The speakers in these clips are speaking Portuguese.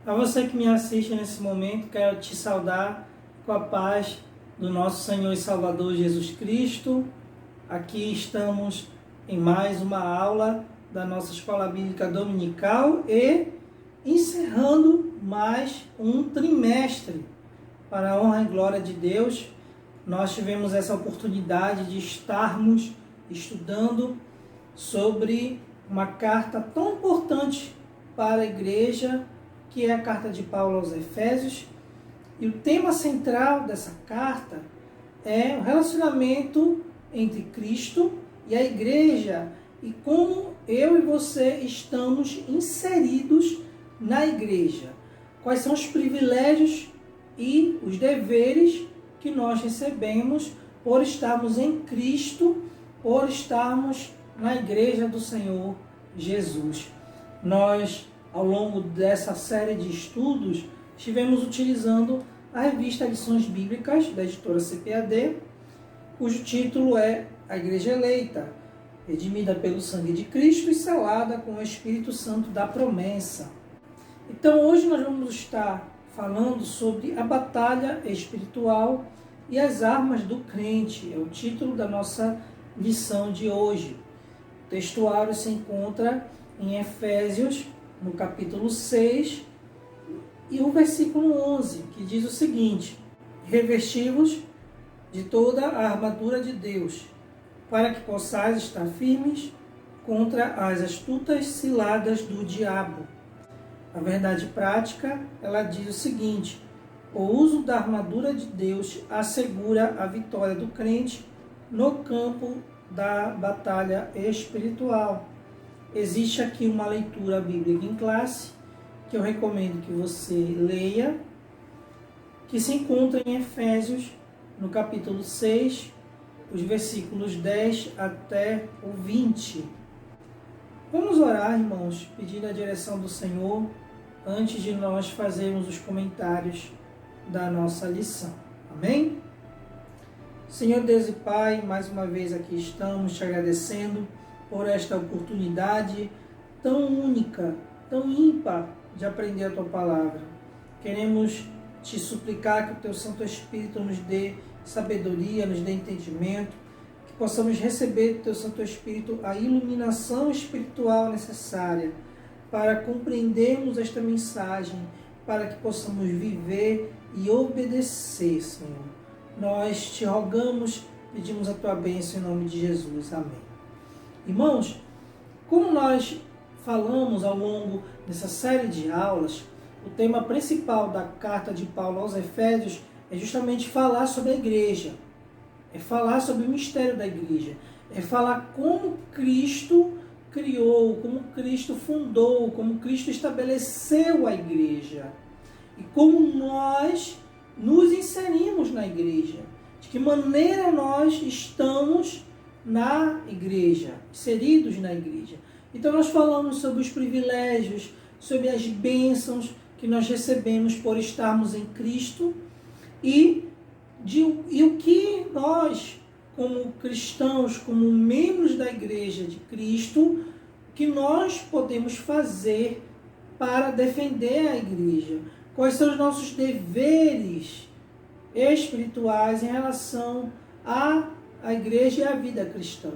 A você que me assiste nesse momento, quero te saudar com a paz do nosso Senhor e Salvador Jesus Cristo. Aqui estamos em mais uma aula da nossa Escola Bíblica Dominical e encerrando mais um trimestre. Para a honra e glória de Deus, nós tivemos essa oportunidade de estarmos estudando sobre uma carta tão importante para a igreja, que é a carta de Paulo aos Efésios. E o tema central dessa carta é o relacionamento entre Cristo e a igreja e como eu e você estamos inseridos na igreja. Quais são os privilégios e os deveres que nós recebemos por estarmos em Cristo, por estarmos na igreja do Senhor Jesus. Nós, ao longo dessa série de estudos, estivemos utilizando a revista Lições Bíblicas da editora CPAD, cujo título é A Igreja Eleita, redimida pelo sangue de Cristo e selada com o Espírito Santo da promessa. Então hoje nós vamos estar falando sobre a batalha espiritual e as armas do crente. É o título da nossa lição de hoje. O textuário se encontra em Efésios, no capítulo 6, e o versículo 11, que diz o seguinte: revesti-vos de toda a armadura de Deus, para que possais estar firmes contra as astutas ciladas do diabo. A verdade prática, ela diz o seguinte: o uso da armadura de Deus assegura a vitória do crente no campo da batalha espiritual. Existe aqui uma leitura bíblica em classe, que eu recomendo que você leia, que se encontra em Efésios, no capítulo 6, os versículos 10 até o 20. Vamos orar, irmãos, pedindo a direção do Senhor, antes de nós fazermos os comentários da nossa lição. Amém? Senhor Deus e Pai, mais uma vez aqui estamos te agradecendo por esta oportunidade tão única, tão ímpar de aprender a Tua Palavra. Queremos te suplicar que o Teu Santo Espírito nos dê sabedoria, nos dê entendimento, que possamos receber do Teu Santo Espírito a iluminação espiritual necessária para compreendermos esta mensagem, para que possamos viver e obedecer, Senhor. Nós te rogamos, pedimos a Tua bênção em nome de Jesus. Amém. Irmãos, como nós falamos ao longo dessa série de aulas, o tema principal da carta de Paulo aos Efésios é justamente falar sobre a igreja, é falar sobre o mistério da igreja, é falar como Cristo criou, como Cristo fundou, como Cristo estabeleceu a igreja e como nós nos inserimos na igreja, de que maneira nós estamos na igreja, inseridos na igreja. Então nós falamos sobre os privilégios, sobre as bênçãos que nós recebemos por estarmos em Cristo e o que nós, como cristãos, como membros da igreja de Cristo, que nós podemos fazer para defender a igreja. Quais são os nossos deveres espirituais em relação à igreja e à vida cristã.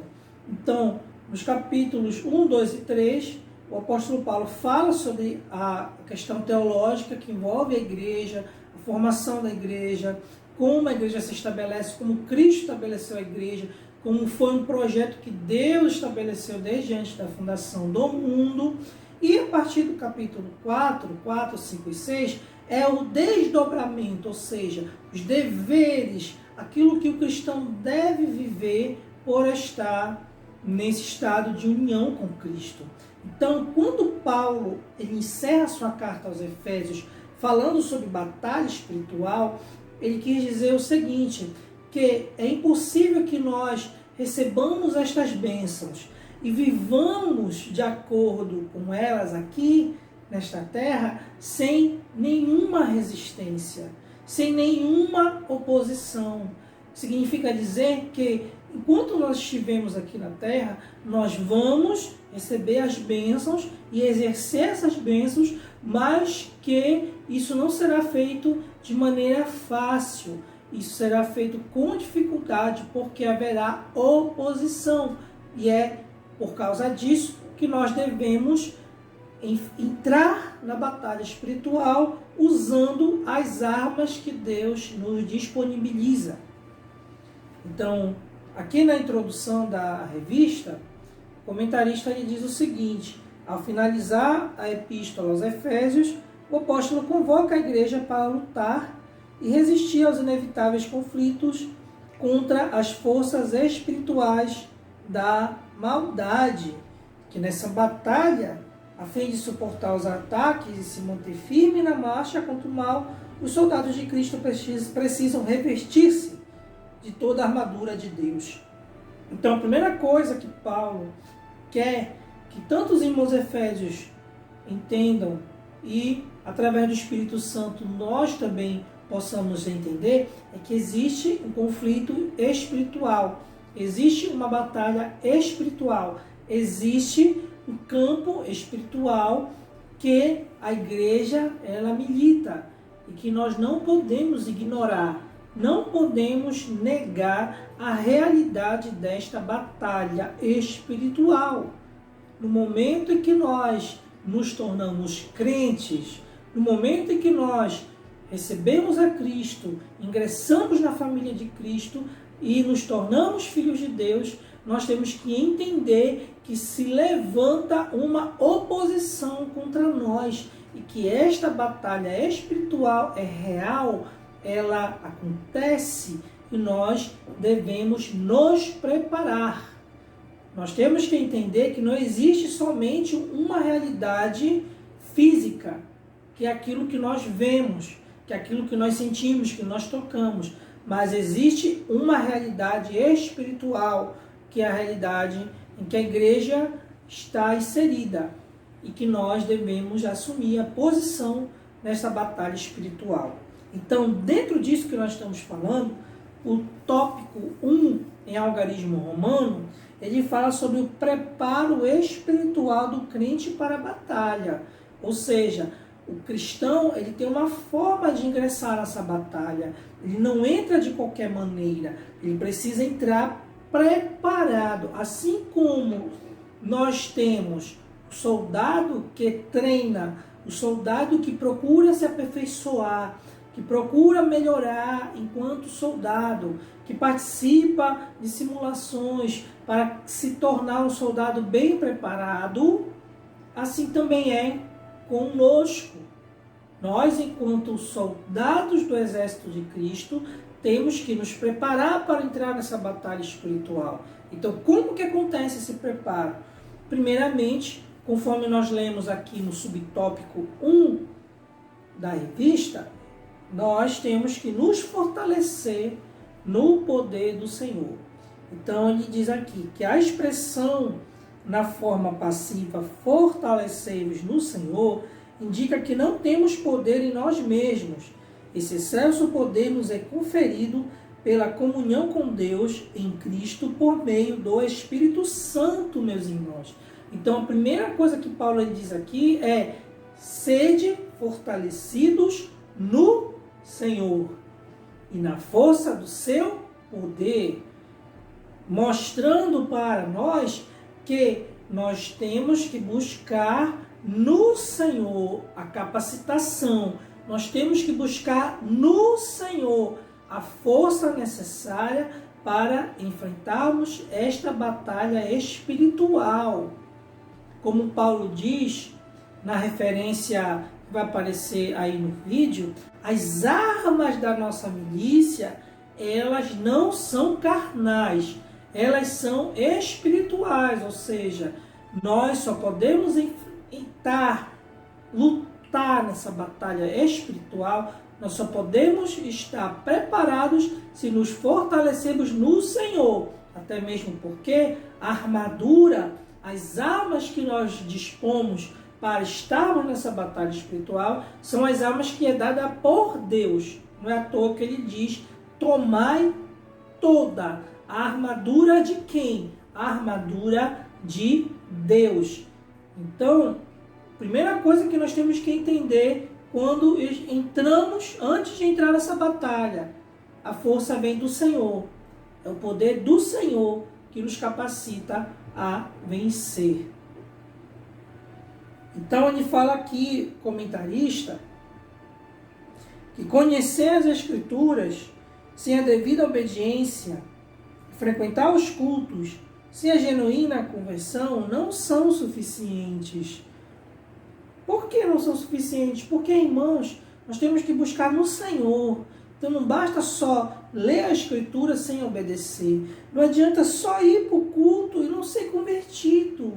Então, nos capítulos 1, 2 e 3, o apóstolo Paulo fala sobre a questão teológica que envolve a igreja, a formação da igreja, como a igreja se estabelece, como Cristo estabeleceu a igreja, como foi um projeto que Deus estabeleceu desde antes da fundação do mundo. E a partir do capítulo 4, 5 e 6, é o desdobramento, ou seja, os deveres, aquilo que o cristão deve viver por estar nesse estado de união com Cristo. Então, quando Paulo ele encerra sua carta aos Efésios falando sobre batalha espiritual, ele quis dizer o seguinte, que é impossível que nós recebamos estas bênçãos e vivamos de acordo com elas aqui nesta terra sem nenhuma resistência, sem nenhuma oposição. Significa dizer que enquanto nós estivermos aqui na terra, nós vamos receber as bênçãos e exercer essas bênçãos, mas que isso não será feito de maneira fácil. Isso será feito com dificuldade, porque haverá oposição. E é por causa disso que nós devemos entrar na batalha espiritual usando as armas que Deus nos disponibiliza. Então, aqui na introdução da revista, o comentarista lhe diz o seguinte: ao finalizar a epístola aos Efésios, o apóstolo convoca a igreja para lutar e resistir aos inevitáveis conflitos contra as forças espirituais da maldade, que nessa batalha, a fim de suportar os ataques e se manter firme na marcha contra o mal, os soldados de Cristo precisam revestir-se de toda a armadura de Deus. Então, a primeira coisa que Paulo quer que tanto os irmãos efésios entendam e, através do Espírito Santo, nós também possamos entender, é que existe um conflito espiritual, existe uma batalha espiritual, existe um campo espiritual que a igreja ela milita e que nós não podemos ignorar, não podemos negar a realidade desta batalha espiritual. No momento em que nós nos tornamos crentes, no momento em que nós recebemos a Cristo, ingressamos na família de Cristo e nos tornamos filhos de Deus, nós temos que entender que se levanta uma oposição contra nós e que esta batalha espiritual é real, ela acontece e nós devemos nos preparar. Nós temos que entender que não existe somente uma realidade física, que é aquilo que nós vemos, que é aquilo que nós sentimos, que nós tocamos, mas existe uma realidade espiritual, que é a realidade em que a igreja está inserida e que nós devemos assumir a posição nessa batalha espiritual. Então, dentro disso que nós estamos falando, o tópico 1 em algarismo romano, ele fala sobre o preparo espiritual do crente para a batalha. Ou seja, o cristão ele tem uma forma de ingressar nessa batalha. Ele não entra de qualquer maneira. Ele precisa entrar preparado. Assim como nós temos o soldado que treina, o soldado que procura se aperfeiçoar, que procura melhorar enquanto soldado, que participa de simulações para se tornar um soldado bem preparado, assim também é conosco. Nós, enquanto soldados do exército de Cristo, temos que nos preparar para entrar nessa batalha espiritual. Então, como que acontece esse preparo? Primeiramente, conforme nós lemos aqui no subtópico 1 da revista, nós temos que nos fortalecer no poder do Senhor. Então, ele diz aqui que a expressão na forma passiva, fortalecei-vos no Senhor, indica que não temos poder em nós mesmos. Esse excelso poder nos é conferido pela comunhão com Deus em Cristo por meio do Espírito Santo, meus irmãos. Então, a primeira coisa que Paulo diz aqui é: sede fortalecidos no Senhor e na força do seu poder, mostrando para nós que nós temos que buscar no Senhor a capacitação, nós temos que buscar no Senhor a força necessária para enfrentarmos esta batalha espiritual. Como Paulo diz na referência que vai aparecer aí no vídeo, as armas da nossa milícia, elas não são carnais, elas são espirituais, ou seja, nós só podemos lutar nessa batalha espiritual, nós só podemos estar preparados se nos fortalecermos no Senhor, até mesmo porque a armadura, as armas que nós dispomos para estarmos nessa batalha espiritual, são as armas que é dada por Deus. Não é à toa que ele diz: tomai toda A armadura de quem? A armadura de Deus. Então, primeira coisa que nós temos que entender quando entramos, antes de entrar nessa batalha, a força vem do Senhor. É o poder do Senhor que nos capacita a vencer. Então ele fala aqui, comentarista, que conhecer as Escrituras sem a devida obediência, frequentar os cultos sem a genuína conversão não são suficientes. Por que não são suficientes? Porque, irmãos, nós temos que buscar no Senhor. Então não basta só ler a Escritura sem obedecer. Não adianta só ir para o culto e não ser convertido.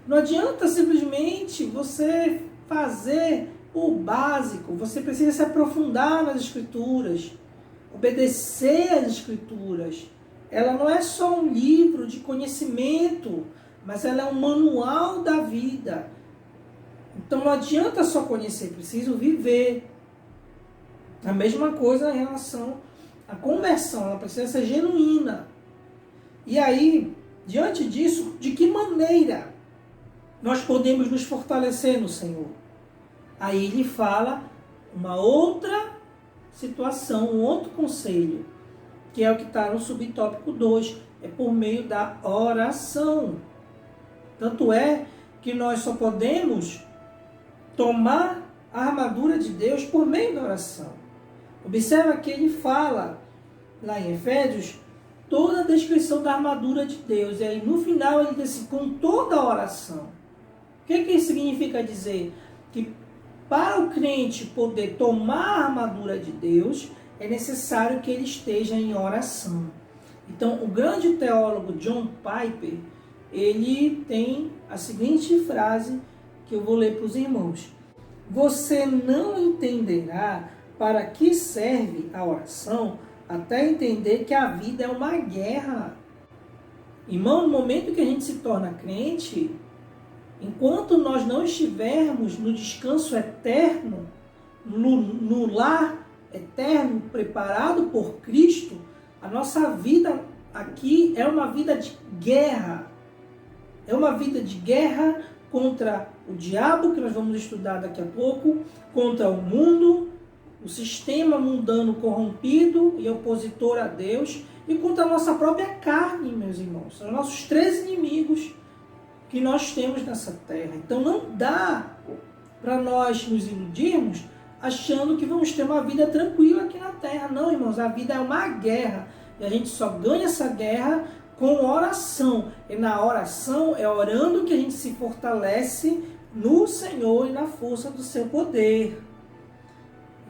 Não adianta simplesmente você fazer o básico. Você precisa se aprofundar nas Escrituras. Obedecer às Escrituras. Ela não é só um livro de conhecimento, mas ela é um manual da vida. Então não adianta só conhecer, preciso viver. A mesma coisa em relação à conversão, ela precisa ser genuína. E aí, diante disso, de que maneira nós podemos nos fortalecer no Senhor? Aí ele fala uma outra situação, um outro conselho, que é o que está no subtópico 2, é por meio da oração. Tanto é que nós só podemos tomar a armadura de Deus por meio da oração. Observa que ele fala, lá em Efésios, toda a descrição da armadura de Deus. E aí no final ele diz assim, com toda a oração. O que isso significa dizer? Que para o crente poder tomar a armadura de Deus, é necessário que ele esteja em oração. Então, o grande teólogo John Piper, ele tem a seguinte frase que eu vou ler para os irmãos. Você não entenderá para que serve a oração até entender que a vida é uma guerra. Irmão, no momento que a gente se torna crente, enquanto nós não estivermos no descanso eterno, no lar eterno preparado por Cristo, a nossa vida aqui é uma vida de guerra. É uma vida de guerra contra o diabo, que nós vamos estudar daqui a pouco, contra o mundo, o sistema mundano corrompido e opositor a Deus, e contra a nossa própria carne, meus irmãos. São os nossos 3 inimigos que nós temos nessa terra. Então não dá para nós nos iludirmos achando que vamos ter uma vida tranquila aqui na terra. Não, irmãos, a vida é uma guerra. E a gente só ganha essa guerra com oração. E na oração é orando que a gente se fortalece no Senhor e na força do seu poder.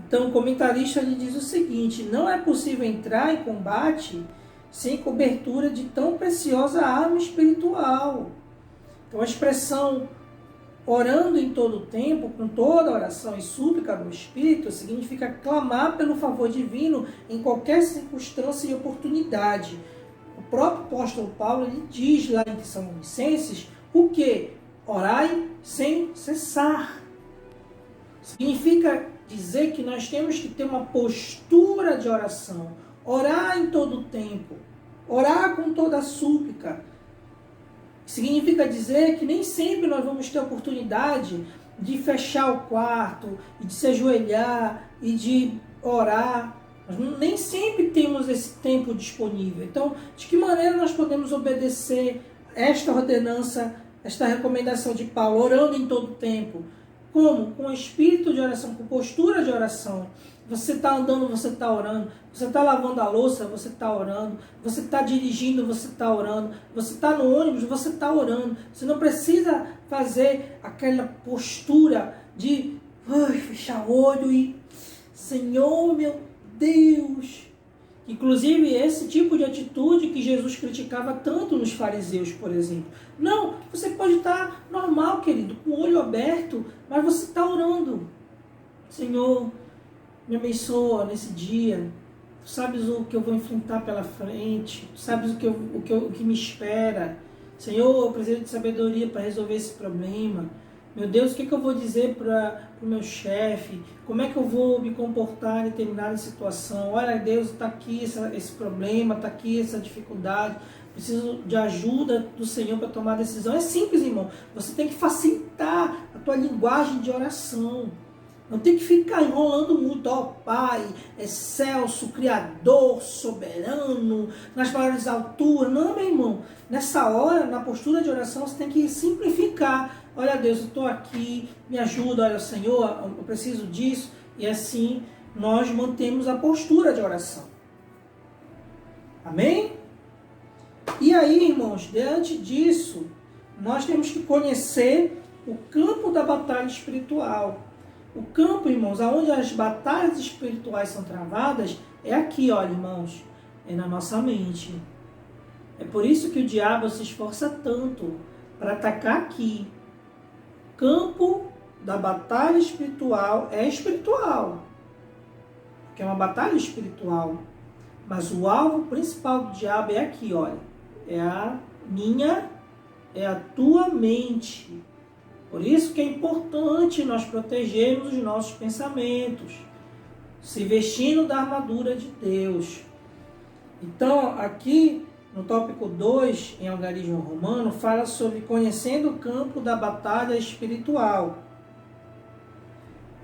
Então o comentarista lhe diz o seguinte: não é possível entrar em combate sem cobertura de tão preciosa arma espiritual. Então a expressão orando em todo o tempo, com toda oração e súplica no Espírito, significa clamar pelo favor divino em qualquer circunstância e oportunidade. O próprio apóstolo Paulo ele diz lá em Tessalonicenses o que? Orai sem cessar. Significa dizer que nós temos que ter uma postura de oração, orar em todo o tempo, orar com toda a súplica. Significa dizer que nem sempre nós vamos ter a oportunidade de fechar o quarto, e de se ajoelhar e de orar. Nós nem sempre temos esse tempo disponível. Então, de que maneira nós podemos obedecer esta ordenança, esta recomendação de Paulo, orando em todo o tempo? Como? Com espírito de oração, com postura de oração. Você está andando, você está orando. Você está lavando a louça, você está orando. Você está dirigindo, você está orando. Você está no ônibus, você está orando. Você não precisa fazer aquela postura de fechar o olho e Senhor, meu Deus. Inclusive, esse tipo de atitude que Jesus criticava tanto nos fariseus, por exemplo. Não, você pode estar normal, querido, com o olho aberto, mas você está orando. Senhor, me abençoa nesse dia. Tu sabes o que eu vou enfrentar pela frente. Tu sabes o que me espera. Senhor, eu preciso de sabedoria para resolver esse problema. Meu Deus, o que eu vou dizer para o meu chefe? Como é que eu vou me comportar em determinada situação? Olha, Deus, está aqui esse problema, está aqui essa dificuldade. Preciso de ajuda do Senhor para tomar decisão. É simples, irmão. Você tem que facilitar a tua linguagem de oração. Não tem que ficar enrolando muito, ó Pai, excelso, Criador, soberano, nas maiores alturas. Não, meu irmão. Nessa hora, na postura de oração, você tem que simplificar. Olha, Deus, eu estou aqui, me ajuda, olha, Senhor, eu preciso disso. E assim, nós mantemos a postura de oração. Amém? E aí, irmãos, diante disso, nós temos que conhecer o campo da batalha espiritual. O campo, irmãos, onde as batalhas espirituais são travadas, é aqui, olha, irmãos, é na nossa mente. É por isso que o diabo se esforça tanto para atacar aqui. O campo da batalha espiritual é espiritual, porque é uma batalha espiritual. Mas o alvo principal do diabo é aqui, olha, é a tua mente. Por isso que é importante nós protegermos os nossos pensamentos, se vestindo da armadura de Deus. Então, aqui no tópico 2, em Algarismo Romano, fala sobre conhecendo o campo da batalha espiritual.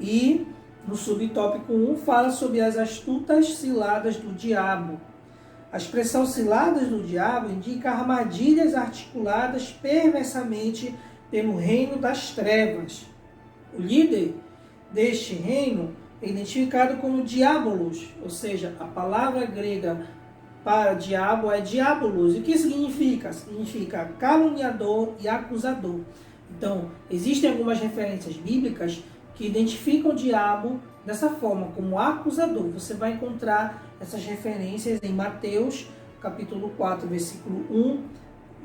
E no subtópico 1 fala sobre as astutas ciladas do diabo. A expressão ciladas do diabo indica armadilhas articuladas perversamente pelo reino das trevas. O líder deste reino é identificado como diabolos, ou seja, a palavra grega para diabo é diabolos. E o que significa? Significa caluniador e acusador. Então, existem algumas referências bíblicas que identificam o diabo dessa forma, como acusador. Você vai encontrar essas referências em Mateus, capítulo 4, versículo 1,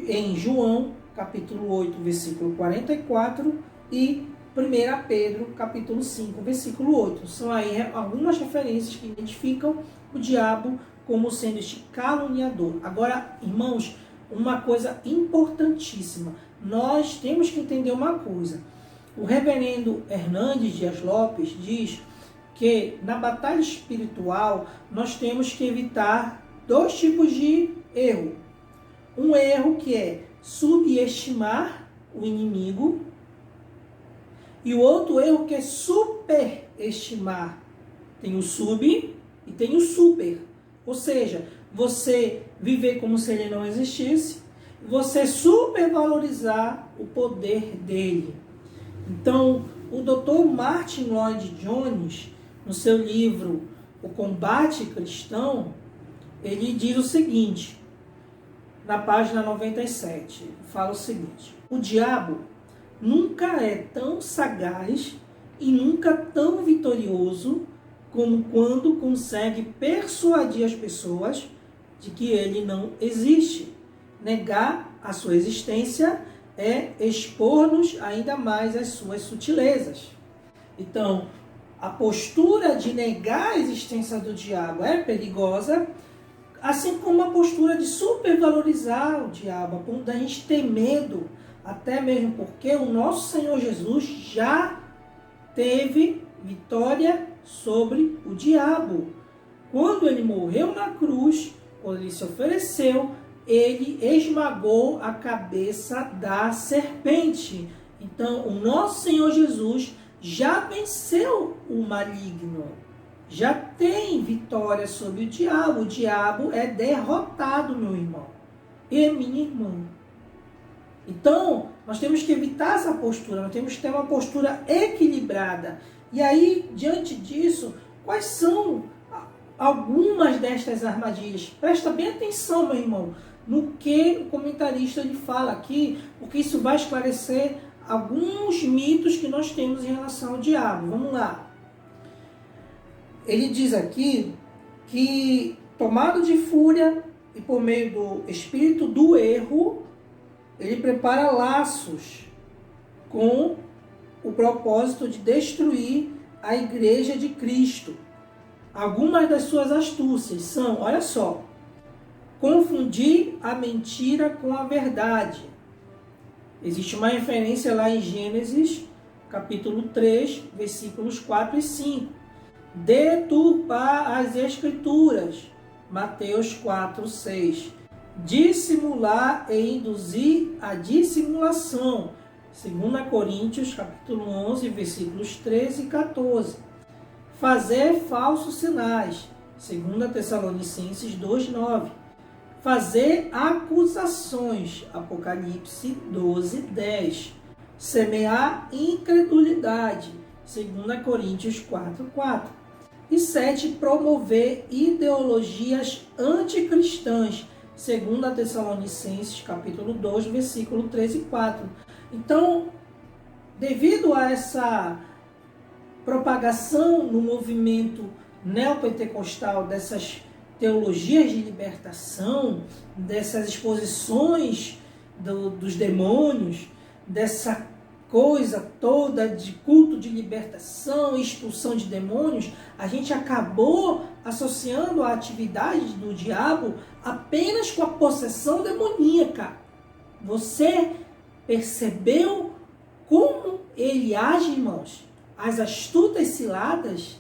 em João, capítulo 8, versículo 44 e 1 Pedro, capítulo 5, versículo 8. São aí algumas referências que identificam o diabo como sendo este caluniador. Agora, irmãos, uma coisa importantíssima. Nós temos que entender uma coisa. O reverendo Hernandes Dias Lopes diz que na batalha espiritual nós temos que evitar dois tipos de erro. Um erro que é subestimar o inimigo e o outro erro que é superestimar. Tem o sub e tem o super. Ou seja, você viver como se ele não existisse, você supervalorizar o poder dele. Então, o Dr. Martin Lloyd Jones, no seu livro O Combate Cristão, ele diz o seguinte, na página 97, fala o seguinte: o diabo nunca é tão sagaz e nunca tão vitorioso como quando consegue persuadir as pessoas de que ele não existe. Negar a sua existência é expor-nos ainda mais às suas sutilezas. Então, a postura de negar a existência do diabo é perigosa, assim como a postura de supervalorizar o diabo, a ponto da gente ter medo, até mesmo porque o nosso Senhor Jesus já teve vitória sobre o diabo. Quando ele morreu na cruz, quando ele se ofereceu, ele esmagou a cabeça da serpente. Então, o nosso Senhor Jesus já venceu o maligno. Já tem vitória sobre o diabo. O diabo é derrotado, meu irmão e minha irmã. Então, nós temos que evitar essa postura. Nós temos que ter uma postura equilibrada. E aí, diante disso, quais são algumas destas armadilhas? Presta bem atenção, meu irmão, no que o comentarista lhe fala aqui, porque isso vai esclarecer alguns mitos que nós temos em relação ao diabo. Vamos lá. Ele diz aqui que, tomado de fúria e por meio do espírito do erro, ele prepara laços com o propósito de destruir a igreja de Cristo. Algumas das suas astúcias são, olha só, confundir a mentira com a verdade. Existe uma referência lá em Gênesis, capítulo 3, versículos 4 e 5. Deturpar as Escrituras, Mateus 4, 6. Dissimular e induzir a dissimulação, 2 Coríntios capítulo 11, versículos 13 e 14. Fazer falsos sinais, 2 Tessalonicenses 2, 9. Fazer acusações, Apocalipse 12, 10. Semear incredulidade, 2 Coríntios 4, 4. E 7. Promover ideologias anticristãs, 2 Tessalonicenses capítulo 2, versículo 13 e 4. Então, devido a essa propagação no movimento neopentecostal dessas teologias de libertação, dessas exposições dos demônios, dessa coisa toda de culto de libertação e expulsão de demônios, a gente acabou associando a atividade do diabo apenas com a possessão demoníaca. Você percebeu como ele age, irmãos? As astutas ciladas.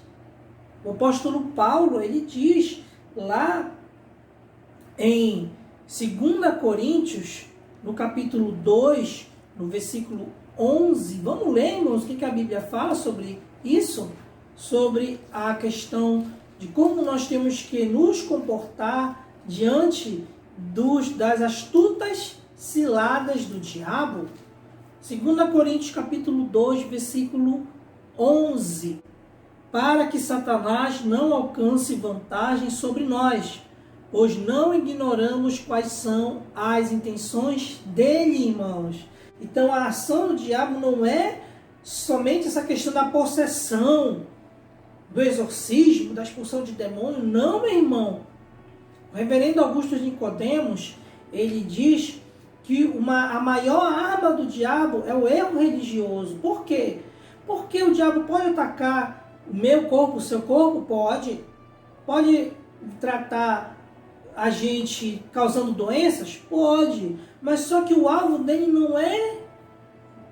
O apóstolo Paulo, ele diz lá em 2 Coríntios, no capítulo 2, no versículo 11, vamos ler, irmãos, o que a Bíblia fala sobre isso? Sobre a questão de como nós temos que nos comportar diante das astutas ciladas do diabo. 2 Coríntios capítulo 2, versículo 11. Para que Satanás não alcance vantagem sobre nós, pois não ignoramos quais são as intenções dele, irmãos. Então a ação do diabo não é somente essa questão da possessão, do exorcismo, da expulsão de demônio. Não, meu irmão. O reverendo Augusto de Nicodemos, ele diz que a maior arma do diabo é o erro religioso. Por quê? Porque o diabo pode atacar o meu corpo, o seu corpo, pode tratar a gente causando doenças, pode, mas só que o alvo dele não é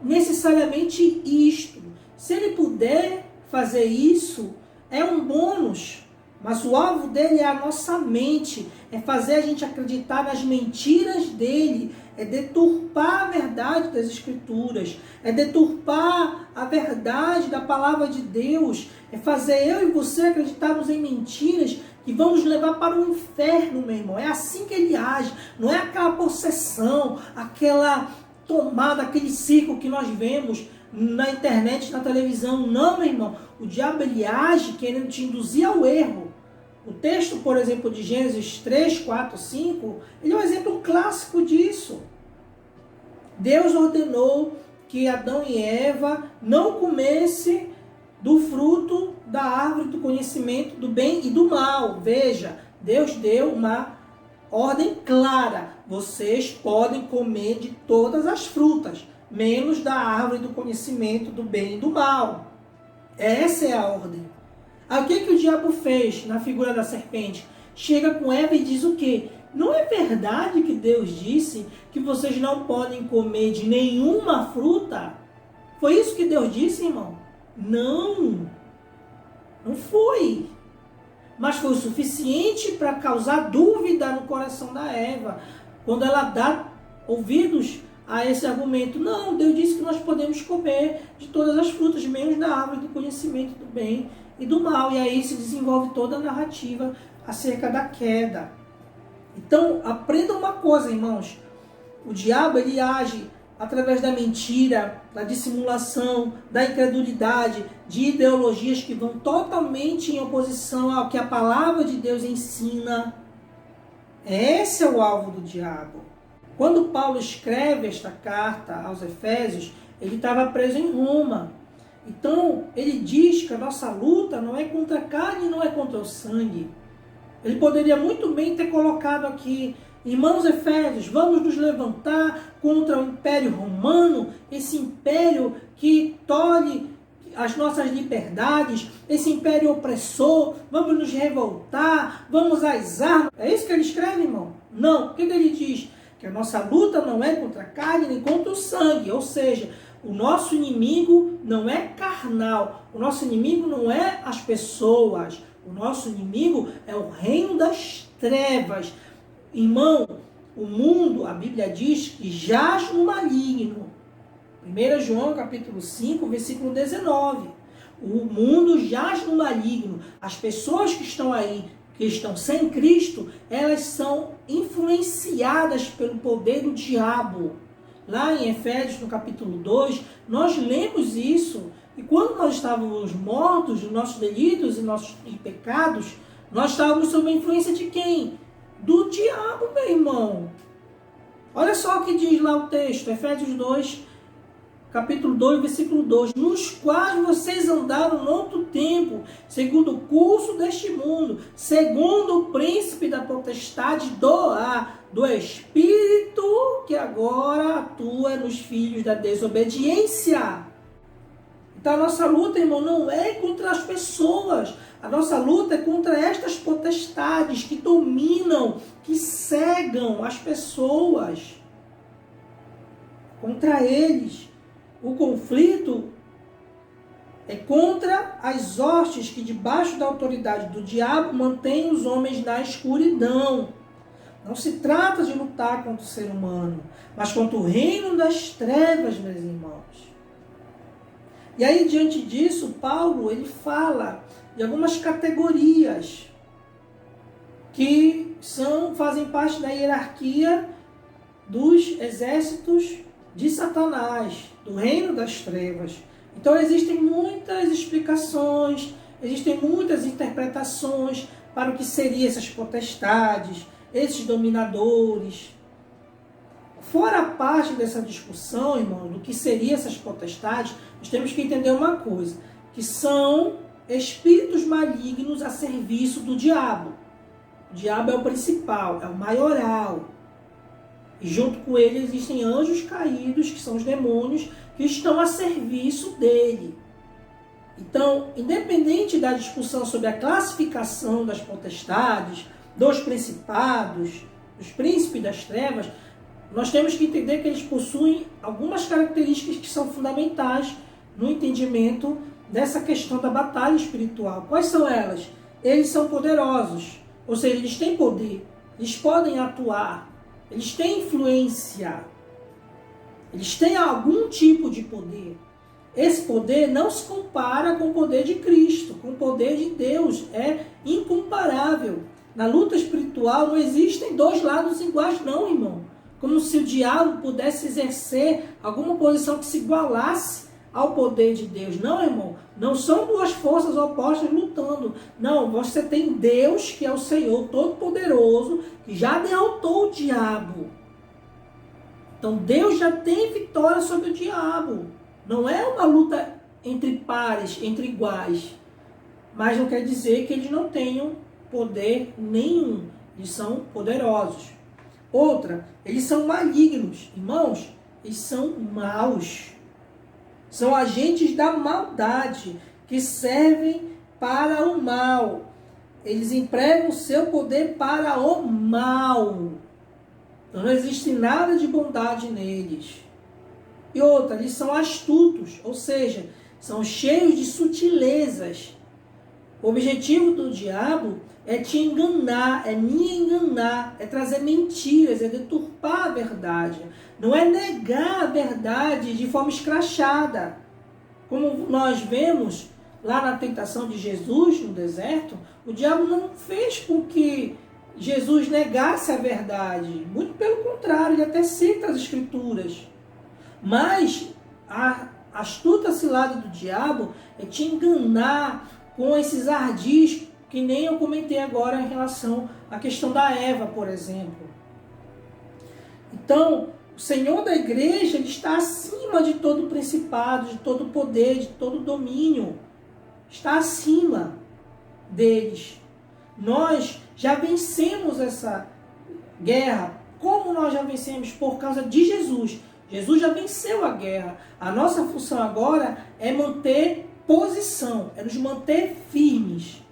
necessariamente isto. Se ele puder fazer isso, é um bônus, mas o alvo dele é a nossa mente, é fazer a gente acreditar nas mentiras dele, é deturpar a verdade das Escrituras, é deturpar a verdade da palavra de Deus, é fazer eu e você acreditarmos em mentiras que vão nos levar para o inferno, meu irmão. É assim que ele age, não é aquela possessão, aquela tomada, aquele circo que nós vemos na internet, na televisão. Não, meu irmão, o diabo ele age querendo te induzir ao erro. O texto, por exemplo, de Gênesis 3, 4, 5, ele é um exemplo clássico disso. Deus ordenou que Adão e Eva não comessem do fruto da árvore do conhecimento do bem e do mal. Veja, Deus deu uma ordem clara. Vocês podem comer de todas as frutas, menos da árvore do conhecimento do bem e do mal. Essa é a ordem. Aí o que o diabo fez na figura da serpente? Chega com Eva e diz o quê? Não é verdade que Deus disse que vocês não podem comer de nenhuma fruta? Foi isso que Deus disse, irmão? Não. Não foi. Mas foi o suficiente para causar dúvida no coração da Eva, quando ela dá ouvidos a esse argumento. Não, Deus disse que nós podemos comer de todas as frutas, menos da árvore do conhecimento do bem e do mal. E aí se desenvolve toda a narrativa acerca da queda. Então, aprenda uma coisa, irmãos. O diabo, ele age através da mentira, da dissimulação, da incredulidade, de ideologias que vão totalmente em oposição ao que a palavra de Deus ensina. Esse é o alvo do diabo. Quando Paulo escreve esta carta aos Efésios, ele estava preso em Roma. Então, ele diz que a nossa luta não é contra a carne, não é contra o sangue. Ele poderia muito bem ter colocado aqui: irmãos Efésios, vamos nos levantar contra o Império Romano, esse império que tolhe as nossas liberdades, esse império opressor, vamos nos revoltar, vamos às armas. É isso que ele escreve, irmão? Não. O que ele diz? Que a nossa luta não é contra a carne nem contra o sangue, ou seja, O nosso inimigo não é carnal, o nosso inimigo não é as pessoas, o nosso inimigo é o reino das trevas. Irmão, o mundo, a Bíblia diz que jaz no maligno. 1 João capítulo 5, versículo 19. O mundo jaz no maligno. As pessoas que estão aí, que estão sem Cristo, elas são influenciadas pelo poder do diabo. Lá em Efésios, no capítulo 2, nós lemos isso. E quando nós estávamos mortos nos nossos delitos e nossos pecados, nós estávamos sob a influência de quem? Do diabo, meu irmão. Olha só o que diz lá o texto, Efésios 2, capítulo 2, versículo 2. Nos quais vocês andaram no outro tempo, segundo o curso deste mundo, segundo o príncipe da potestade do ar, do Espírito que agora atua nos filhos da desobediência. Então a nossa luta, irmão, não é contra as pessoas. A nossa luta é contra estas potestades que dominam, que cegam as pessoas. Contra eles. O conflito é contra as hostes que debaixo da autoridade do diabo mantêm os homens na escuridão. Não se trata de lutar contra o ser humano, mas contra o reino das trevas, meus irmãos. E aí, diante disso, Paulo, ele fala de algumas categorias que fazem parte da hierarquia dos exércitos de Satanás, do reino das trevas. Então, existem muitas explicações, existem muitas interpretações para o que seriam essas potestades, esses dominadores. Fora a parte dessa discussão, irmão, do que seriam essas potestades, nós temos que entender uma coisa, que são espíritos malignos a serviço do diabo. O diabo é o principal, é o maioral. E junto com ele existem anjos caídos, que são os demônios, que estão a serviço dele. Então, independente da discussão sobre a classificação das potestades, dos principados, dos príncipes das trevas, nós temos que entender que eles possuem algumas características que são fundamentais no entendimento dessa questão da batalha espiritual. Quais são elas? Eles são poderosos, ou seja, eles têm poder, eles podem atuar, eles têm influência, eles têm algum tipo de poder. Esse poder não se compara com o poder de Cristo, com o poder de Deus, é incomparável. Na luta espiritual não existem dois lados iguais não, irmão. Como se o diabo pudesse exercer alguma posição que se igualasse ao poder de Deus. Não, irmão. Não são duas forças opostas lutando. Não, você tem Deus, que é o Senhor Todo-Poderoso, que já derrotou o diabo. Então Deus já tem vitória sobre o diabo. Não é uma luta entre pares, entre iguais. Mas não quer dizer que eles não tenham poder nenhum. Eles são poderosos. Outra, eles são malignos. Irmãos, eles são maus. São agentes da maldade que servem para o mal. Eles empregam o seu poder para o mal. Então não existe nada de bondade neles. E outra, eles são astutos, ou seja, são cheios de sutilezas. O objetivo do diabo é te enganar, é me enganar, é trazer mentiras, é deturpar a verdade. Não é negar a verdade de forma escrachada. Como nós vemos lá na tentação de Jesus no deserto, o diabo não fez com que Jesus negasse a verdade. Muito pelo contrário, ele até cita as escrituras. Mas a astuta cilada do diabo é te enganar com esses ardis, que nem eu comentei agora em relação à questão da Eva, por exemplo. Então, o Senhor da igreja, ele está acima de todo principado, de todo poder, de todo domínio. Está acima deles. Nós já vencemos essa guerra. Como nós já vencemos? Por causa de Jesus. Jesus já venceu a guerra. A nossa função agora é manter posição, é nos manter firmes.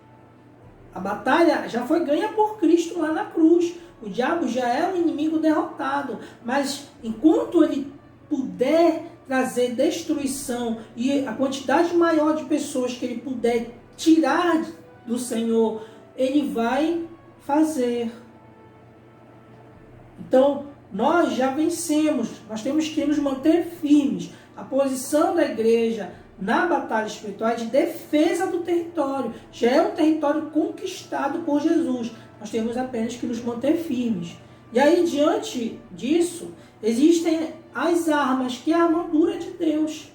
A batalha já foi ganha por Cristo lá na cruz. O diabo já é um inimigo derrotado. Mas enquanto ele puder trazer destruição e a quantidade maior de pessoas que ele puder tirar do Senhor, ele vai fazer. Então, nós já vencemos, nós temos que nos manter firmes. A posição da igreja na batalha espiritual é de defesa do território. Já é um território conquistado por Jesus. Nós temos apenas que nos manter firmes. E aí, diante disso, existem as armas, que é a armadura de Deus,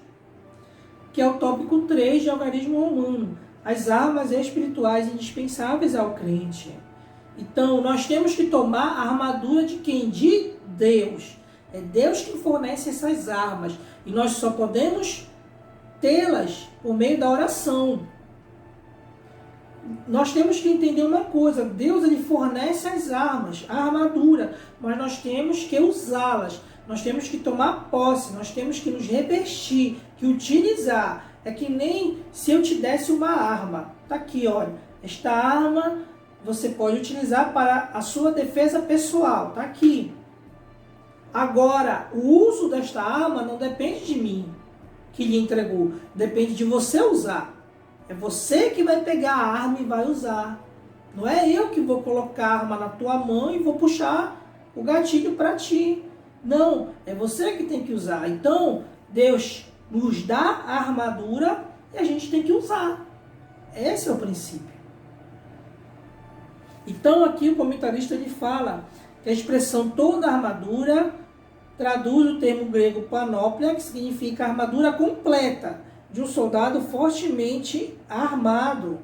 que é o tópico 3 de Algarismo Romano. As armas espirituais indispensáveis ao crente. Então, nós temos que tomar a armadura de quem? De Deus. É Deus que fornece essas armas. E nós só podemos tê-las por meio da oração. Nós temos que entender uma coisa. Deus, ele fornece as armas, a armadura. Mas nós temos que usá-las. Nós temos que tomar posse. Nós temos que nos revestir, que utilizar. É que nem se eu te desse uma arma. Está aqui, olha. Esta arma você pode utilizar para a sua defesa pessoal. Está aqui. Agora, o uso desta arma não depende de mim, que lhe entregou. Depende de você usar. É você que vai pegar a arma e vai usar. Não é eu que vou colocar a arma na tua mão e vou puxar o gatilho para ti. Não, é você que tem que usar. Então, Deus nos dá a armadura e a gente tem que usar. Esse é o princípio. Então, aqui o comentarista ele fala que a expressão toda a armadura traduz o termo grego panóplia, que significa armadura completa de um soldado fortemente armado.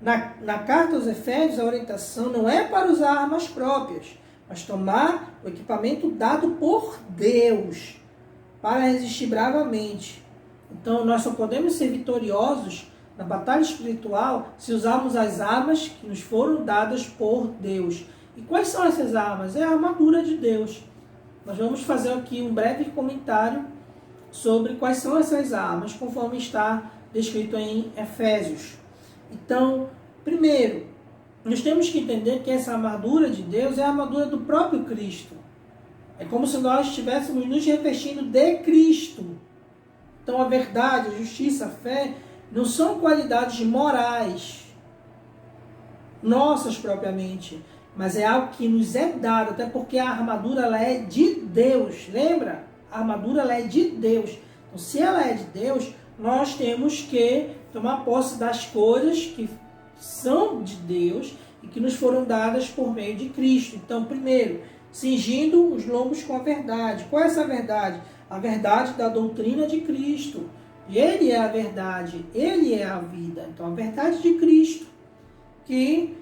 Na carta aos Efésios, a orientação não é para usar armas próprias, mas tomar o equipamento dado por Deus para resistir bravamente. Então, nós só podemos ser vitoriosos na batalha espiritual se usarmos as armas que nos foram dadas por Deus. E quais são essas armas? É a armadura de Deus. Nós vamos fazer aqui um breve comentário sobre quais são essas armas, conforme está descrito em Efésios. Então, primeiro, nós temos que entender que essa armadura de Deus é a armadura do próprio Cristo. É como se nós estivéssemos nos revestindo de Cristo. Então, a verdade, a justiça, a fé não são qualidades morais nossas propriamente, mas é algo que nos é dado, até porque a armadura ela é de Deus. Lembra? A armadura ela é de Deus. Então, se ela é de Deus, nós temos que tomar posse das coisas que são de Deus e que nos foram dadas por meio de Cristo. Então, primeiro, cingindo os lombos com a verdade. Qual é essa verdade? A verdade da doutrina de Cristo. Ele é a verdade, ele é a vida. Então, a verdade de Cristo, que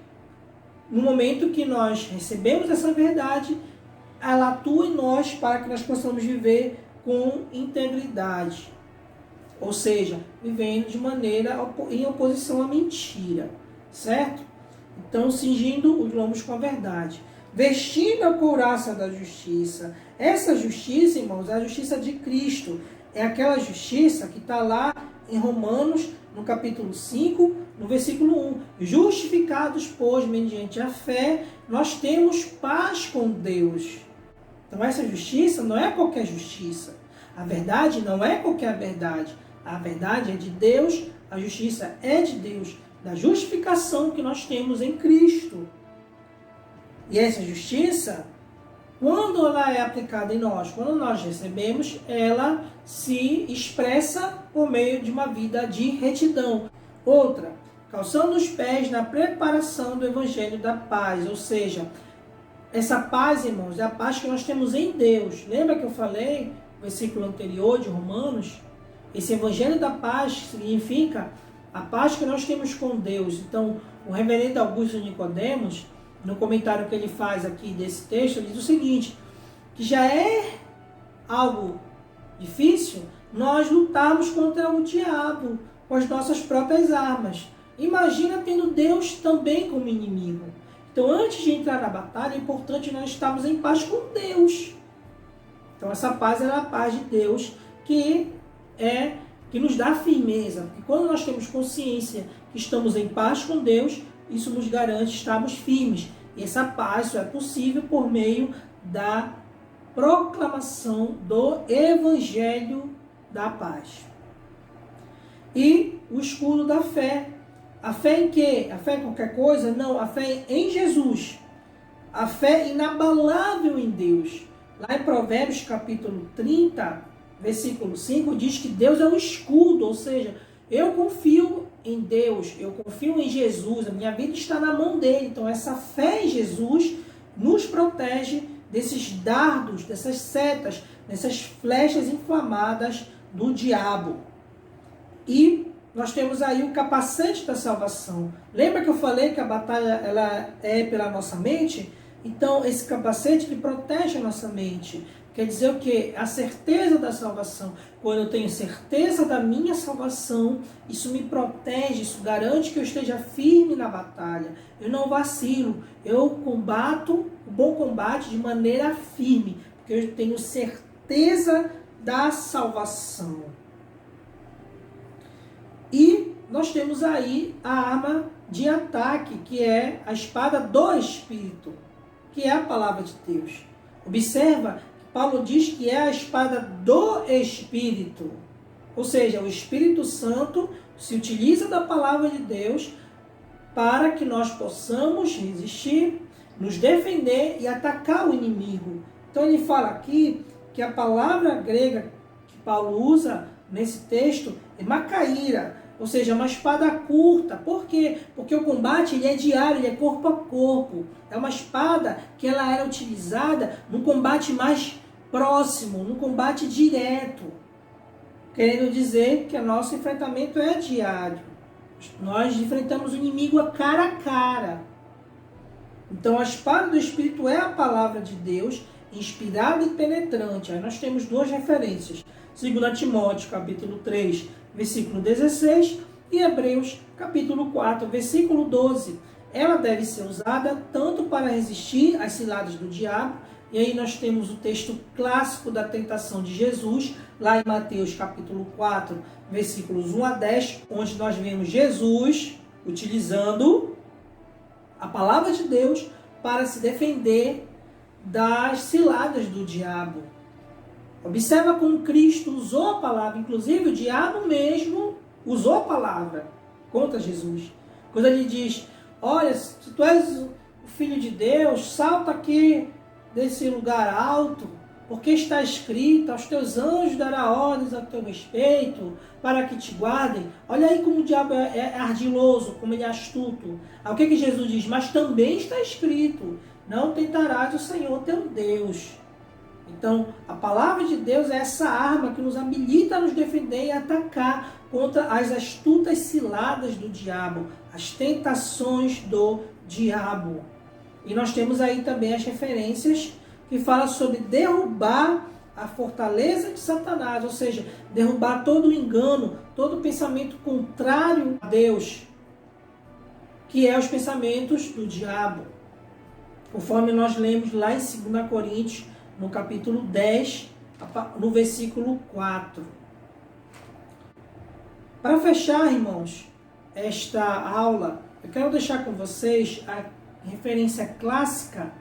no momento que nós recebemos essa verdade, ela atua em nós para que nós possamos viver com integridade. Ou seja, vivendo de maneira em oposição à mentira. Certo? Então, cingindo os lombos com a verdade. Vestindo a couraça da justiça. Essa justiça, irmãos, é a justiça de Cristo. É aquela justiça que está lá em Romanos, no capítulo 5, no versículo 1. Justificados, pois, mediante a fé, nós temos paz com Deus. Então, essa justiça não é qualquer justiça. A verdade não é qualquer verdade. A verdade é de Deus, a justiça é de Deus, da justificação que nós temos em Cristo. E essa justiça, quando ela é aplicada em nós, quando nós recebemos, ela se expressa por meio de uma vida de retidão. Outra, calçando os pés na preparação do evangelho da paz, ou seja, essa paz, irmãos, é a paz que nós temos em Deus. Lembra que eu falei no versículo anterior de Romanos? Esse evangelho da paz significa a paz que nós temos com Deus. Então, o reverendo Augusto Nicodemos, no comentário que ele faz aqui desse texto, ele diz o seguinte, que já é algo difícil nós lutarmos contra o diabo com as nossas próprias armas. Imagina tendo Deus também como inimigo. Então, antes de entrar na batalha, é importante nós estarmos em paz com Deus. Então, essa paz é a paz de Deus que nos dá firmeza. E quando nós temos consciência que estamos em paz com Deus, isso nos garante estarmos firmes. E essa paz só é possível por meio da proclamação do Evangelho da paz. E o escudo da fé. A fé em quê? A fé em qualquer coisa? Não, a fé em Jesus. A fé inabalável em Deus. Lá em Provérbios capítulo 30, versículo 5, diz que Deus é um escudo, ou seja, eu confio em Deus, eu confio em Jesus, a minha vida está na mão dele. Então essa fé em Jesus nos protege desses dardos, dessas setas, dessas flechas inflamadas do diabo. E nós temos aí o capacete da salvação. Lembra que eu falei que a batalha ela é pela nossa mente? Então, esse capacete que protege a nossa mente. Quer dizer o quê? A certeza da salvação. Quando eu tenho certeza da minha salvação, isso me protege, isso garante que eu esteja firme na batalha. Eu não vacilo. Eu combato o bom combate de maneira firme, porque eu tenho certeza da salvação. E nós temos aí a arma de ataque, que é a espada do Espírito, que é a palavra de Deus. Observa que Paulo diz que é a espada do Espírito. Ou seja, o Espírito Santo se utiliza da palavra de Deus para que nós possamos resistir, nos defender e atacar o inimigo. Então ele fala aqui que a palavra grega que Paulo usa nesse texto é macaíra, ou seja, uma espada curta. Por quê? Porque o combate ele é diário, ele é corpo a corpo. É uma espada que ela era utilizada no combate mais próximo, no combate direto. Querendo dizer que o nosso enfrentamento é diário. Nós enfrentamos o inimigo a cara. Então a espada do Espírito é a palavra de Deus, inspirada e penetrante. Aí nós temos duas referências. 2 Timóteo, capítulo 3, versículo 16, e Hebreus, capítulo 4, versículo 12. Ela deve ser usada tanto para resistir às ciladas do diabo, e aí nós temos o texto clássico da tentação de Jesus, lá em Mateus, capítulo 4, versículos 1 a 10, onde nós vemos Jesus utilizando a palavra de Deus para se defender das ciladas do diabo. Observa como Cristo usou a palavra, inclusive o diabo mesmo usou a palavra contra Jesus. Quando ele diz, olha, se tu és o Filho de Deus, salta aqui desse lugar alto, porque está escrito, aos teus anjos dará ordens a teu respeito, para que te guardem. Olha aí como o diabo é ardiloso, como ele é astuto. Aí o que Jesus diz? Mas também está escrito, não tentarás o Senhor teu Deus. Então, a palavra de Deus é essa arma que nos habilita a nos defender e atacar contra as astutas ciladas do diabo, as tentações do diabo. E nós temos aí também as referências que falam sobre derrubar a fortaleza de Satanás, ou seja, derrubar todo o engano, todo o pensamento contrário a Deus, que é os pensamentos do diabo. Conforme nós lemos lá em 2 Coríntios, no capítulo 10, no versículo 4. Para fechar, irmãos, esta aula, eu quero deixar com vocês a referência clássica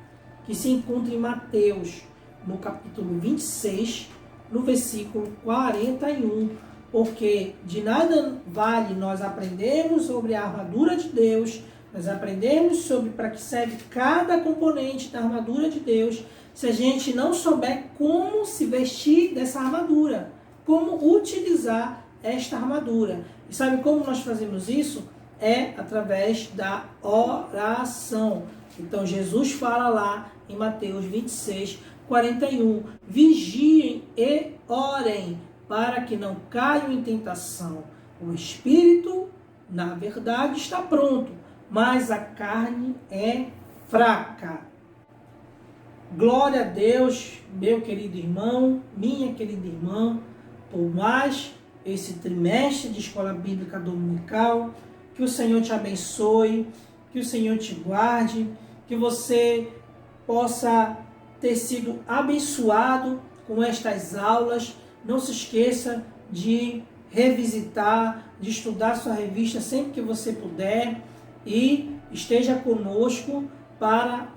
que se encontra em Mateus, no capítulo 26, no versículo 41. Porque de nada vale nós aprendermos sobre a armadura de Deus, nós aprendemos sobre para que serve cada componente da armadura de Deus, se a gente não souber como se vestir dessa armadura, como utilizar esta armadura. E sabe como nós fazemos isso? É através da oração. Então Jesus fala lá em Mateus 26, 41, vigiem e orem para que não caiam em tentação. O espírito, na verdade, está pronto, mas a carne é fraca. Glória a Deus, meu querido irmão, minha querida irmã, por mais esse trimestre de escola bíblica dominical. Que o Senhor te abençoe, que o Senhor te guarde, que você possa ter sido abençoado com estas aulas. Não se esqueça de revisitar, de estudar sua revista sempre que você puder e esteja conosco para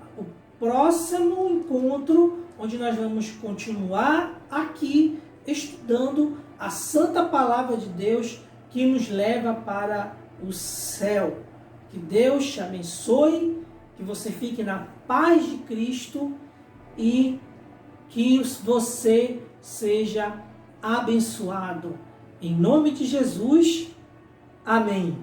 próximo encontro, onde nós vamos continuar aqui estudando a santa palavra de Deus que nos leva para o céu. Que Deus te abençoe, que você fique na paz de Cristo e que você seja abençoado. Em nome de Jesus, amém.